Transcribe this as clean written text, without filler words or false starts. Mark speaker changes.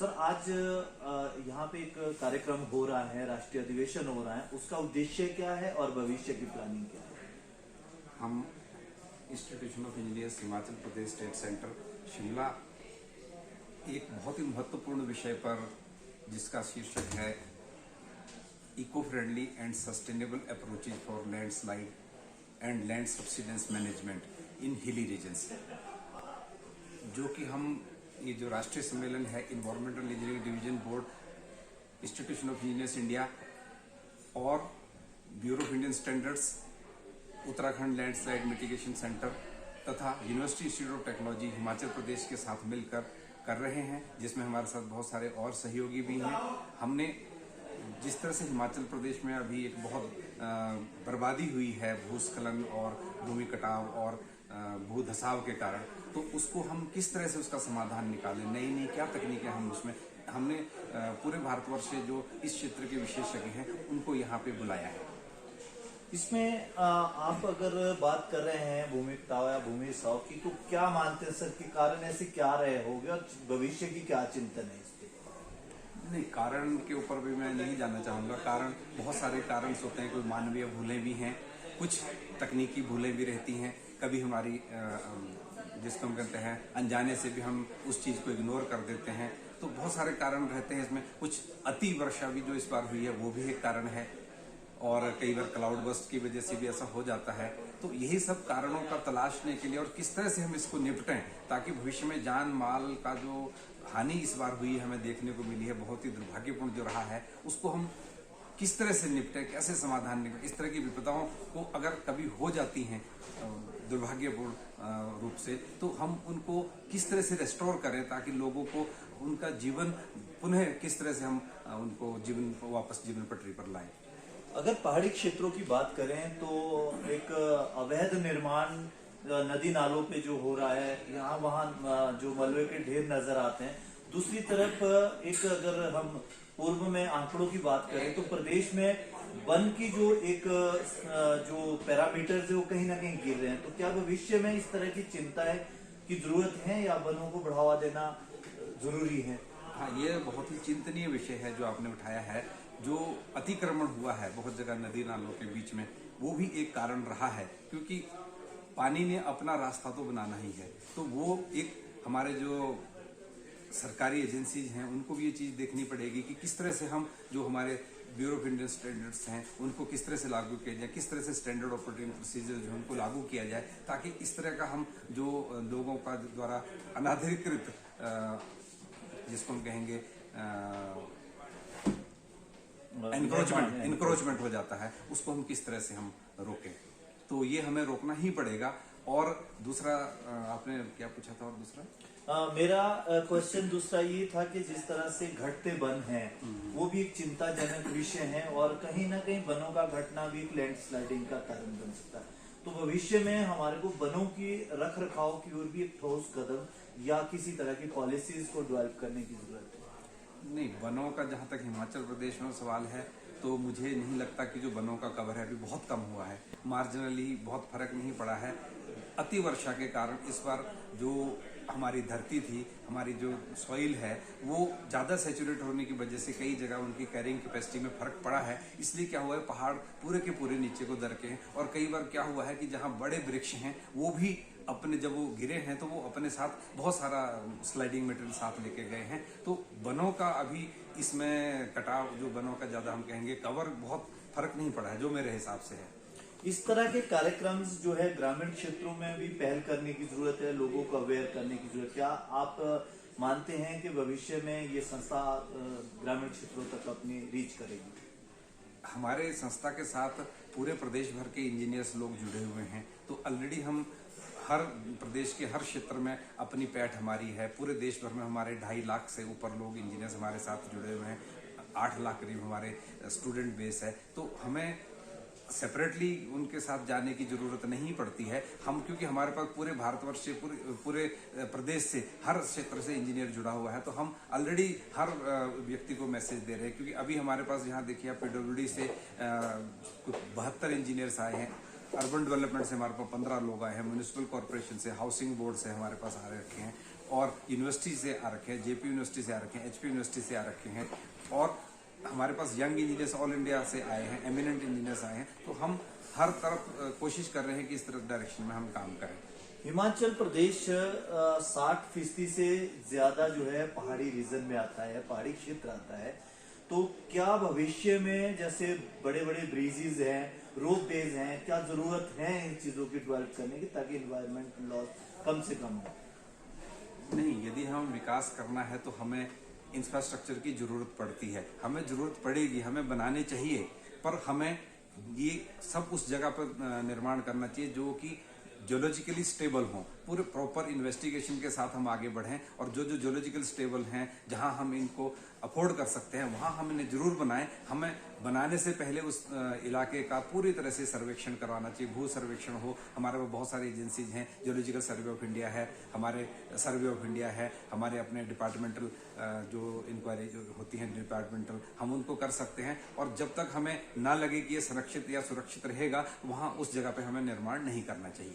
Speaker 1: Sir आज यहाँ पे एक कार्यक्रम हो रहा है, राष्ट्रीय अधिवेशन हो रहा है, उसका उद्देश्य क्या है और भविष्य की प्लानिंग क्या है?
Speaker 2: हम institution of engineers Himachal Pradesh state centre Shimla एक बहुत ही महत्वपूर्ण विषय पर जिसका शीर्षक है eco friendly and sustainable approaches for landslide and land subsidence management in hilly regions, जो कि हम ये जो राष्ट्रीय सम्मेलन है environmental engineering division board, institution of engineers India और bureau of Indian standards, Uttarakhand landslide mitigation centre तथा university institute of technology Himachal Pradesh के साथ मिलकर कर रहे हैं, जिसमें हमारे साथ बहुत सारे और सहयोगी भी हैं। हमने जिस तरह से हिमाचल प्रदेश में अभी एक बहुत बर्बादी हुई है भूस्खलन और भूमि कटाव और भू धसाव के कारण, तो उसको हम किस तरह से उसका समाधान निकालें, नई नई क्या तकनीकें हम उसमें हमने पूरे भारतवर्ष से जो इस क्षेत्र के विशेषज्ञ हैं उनको यहाँ पे बुलाया है।
Speaker 1: इसमें आप अगर बात कर रहे हैं भूमि कटाव या भूमि रिसाव की, तो क्या मानते हैं सर कि कारण ऐसे क्या रहे होंगे और भविष्य की क्या चिंतन है इस पे?
Speaker 2: नहीं, कारण के ऊपर भी मैं नहीं जानना चाहूँगा। कारण बहुत सारे कारण होते हैं, कोई मानवीय भूलें भी हैं, कुछ तकनीकी भूलें भी रहती हैं, कभी हमारी जिसको हम कहते हैं अनजाने से भी हम उस चीज़ को इग्नोर कर देते हैं, तो बहुत सारे कारण रहते हैं इसमें। कुछ अति वर्षा भी जो इस बार हुई है वो भी एक कारण है, और कई बार क्लाउड बस्ट की वजह से भी ऐसा हो जाता है। तो यही सब कारणों का तलाशने के लिए और किस तरह से हम इसको निपटें ताकि भविष्य में जान माल का जो हानि इस बार हुई है हमें देखने को मिली है, बहुत ही दुर्भाग्यपूर्ण जो रहा है, उसको हम किस तरह से निपटें, कैसे समाधान निपटें। इस तरह की विपदाओं को अगर कभी हो जाती हैं दुर्भाग्यपूर्ण रूप से, तो हम उनको किस तरह से रेस्टोर करें ताकि लोगों को उनका जीवन पुनः किस तरह से हम उनको जीवन वापस जीवन पटरी पर लाएं।
Speaker 1: अगर पहाड़ी क्षेत्रों की बात करें तो एक अवैध निर्माण नदी नालों पे जो हो रहा है, यहाँ वहाँ जो मलबे के ढेर नजर आते हैं। दूसरी तरफ एक अगर हम पूर्व में आंकड़ों की बात करें तो प्रदेश में वन की जो एक जो पैरामीटर्स है वो कहीं ना कहीं गिर रहे हैं। तो क्या भविष्य में इस तरह की चिंता है की जरूरत है या वनों को बढ़ावा देना जरूरी है?
Speaker 2: हाँ, ये बहुत ही चिंतनीय विषय है जो आपने उठाया है। जो अतिक्रमण हुआ है बहुत जगह नदी नालों के बीच में, वो भी एक कारण रहा है, क्योंकि पानी ने अपना रास्ता तो बनाना ही है। तो वो एक हमारे जो सरकारी एजेंसीज हैं उनको भी ये चीज़ देखनी पड़ेगी कि किस तरह से हम जो हमारे ब्यूरो ऑफ इंडियन स्टैंडर्ड्स हैं उनको किस तरह से लागू किया जाए, किस तरह से स्टैंडर्ड ऑपरेटिंग प्रोसीजर जो उनको लागू किया जाए, ताकि इस तरह का हम जो लोगों का द्वारा अनाधिकृत जिसको हम कहेंगे इंक्रोचमेंट हो जाता है, उसको हम किस तरह से हम रोकें। तो ये हमें रोकना ही पड़ेगा। और दूसरा आपने क्या पूछा था? और दूसरा
Speaker 1: मेरा क्वेश्चन दूसरा ये था कि जिस तरह से घटते वन हैं वो भी एक चिंताजनक विषय है और कहीं ना कहीं वनों का घटना भी एक लैंडस्लाइडिंग का कारण बन सकता है। तो भविष्य में हमारे को वनों की रख रखाव की ओर भी एक ठोस कदम या किसी तरह की पॉलिसीज को डेवलप करने की जरूरत है।
Speaker 2: नहीं, वनों का जहाँ तक हिमाचल प्रदेश में सवाल है तो मुझे नहीं लगता कि जो वनों का कवर है अभी बहुत कम हुआ है, मार्जिनली बहुत फर्क नहीं पड़ा है। अति वर्षा के कारण इस बार जो हमारी धरती थी, हमारी जो सॉइल है, वो ज़्यादा सैचुरेट होने की वजह से कई जगह उनकी कैरिंग कैपेसिटी में फर्क पड़ा है। इसलिए क्या हुआ है, पहाड़ पूरे के पूरे नीचे को दरके हैं, और कई बार क्या हुआ है कि जहाँ बड़े वृक्ष हैं वो भी अपने जब वो गिरे हैं तो वो अपने साथ बहुत सारा स्लाइडिंग मटेरियल साथ लेके गए हैं। तो वनों का अभी इसमें कटाव जो वनों का ज़्यादा हम कहेंगे कवर बहुत फर्क नहीं पड़ा है, जो मेरे हिसाब से है।
Speaker 1: इस तरह के कार्यक्रम जो है ग्रामीण क्षेत्रों में भी पहल करने की जरूरत है, लोगों को अवेयर करने की जरूरत है। क्या आप मानते हैं कि भविष्य में ये संस्था ग्रामीण क्षेत्रों तक अपनी रीच करेगी?
Speaker 2: हमारे संस्था के साथ पूरे प्रदेश भर के इंजीनियर्स लोग जुड़े हुए हैं। तो ऑलरेडी हम हर प्रदेश के हर क्षेत्र में अपनी पैठ हमारी है। पूरे देश भर में हमारे 2.5 लाख से ऊपर लोग इंजीनियर्स हमारे साथ जुड़े हुए हैं। 8 लाख करीब हमारे स्टूडेंट बेस है। तो हमें सेपरेटली उनके साथ जाने की जरूरत नहीं पड़ती है। हम क्योंकि हमारे पास पूरे भारतवर्ष से पूरे प्रदेश से हर क्षेत्र से इंजीनियर जुड़ा हुआ है, तो हम ऑलरेडी हर व्यक्ति को मैसेज दे रहे हैं। क्योंकि अभी हमारे पास यहाँ देखिए PWD से 72 इंजीनियर्स आए हैं, अर्बन डेवलपमेंट से हमारे पास 15 लोग आए हैं, म्यूनिसिपल कॉर्पोरेशन से, हाउसिंग बोर्ड से हमारे पास आ रखे हैं, और यूनिवर्सिटी से आ रखे हैं, जेपी यूनिवर्सिटी से आ रखे हैं, एचपी यूनिवर्सिटी से आ रखे हैं, और हमारे पास यंग इंजीनियर्स ऑल इंडिया से आए हैं, एमिनेंट इंजीनियर्स आए हैं। तो हम हर तरफ कोशिश कर रहे हैं कि इस तरफ डायरेक्शन में हम काम करें।
Speaker 1: हिमाचल प्रदेश 60% से ज्यादा जो है पहाड़ी रीजन में आता है, पहाड़ी क्षेत्र आता है। तो क्या भविष्य में जैसे बड़े बड़े ब्रिजेज हैं, रोपवेज हैं, क्या जरूरत है इन चीजों की डेवलप करने की ताकि इन्वायरमेंट लॉस कम से कम हो?
Speaker 2: नहीं, यदि हम विकास करना है तो हमें इंफ्रास्ट्रक्चर की जरूरत पड़ती है, हमें जरूरत पड़ेगी, हमें बनाने चाहिए, पर हमें ये सब उस जगह पर निर्माण करना चाहिए जो कि जियोलॉजिकली स्टेबल हों। पूरे प्रॉपर इन्वेस्टिगेशन के साथ हम आगे बढ़ें, और जो जो जियोलॉजिकल स्टेबल हैं, जहां हम इनको अफोर्ड कर सकते हैं, वहां हम इन्हें जरूर बनाएं। हमें बनाने से पहले उस इलाके का पूरी तरह से सर्वेक्षण करवाना चाहिए, भू सर्वेक्षण हो। हमारे पास बहुत सारी एजेंसीज हैं, जियोलॉजिकल सर्वे ऑफ इंडिया है, हमारे सर्वे ऑफ इंडिया है, हमारे अपने डिपार्टमेंटल जो इंक्वायरी जो होती हैं डिपार्टमेंटल, हम उनको कर सकते हैं। और जब तक हमें ना लगे कि ये संरक्षित या सुरक्षित रहेगा, वहां उस जगह पे हमें निर्माण नहीं करना चाहिए।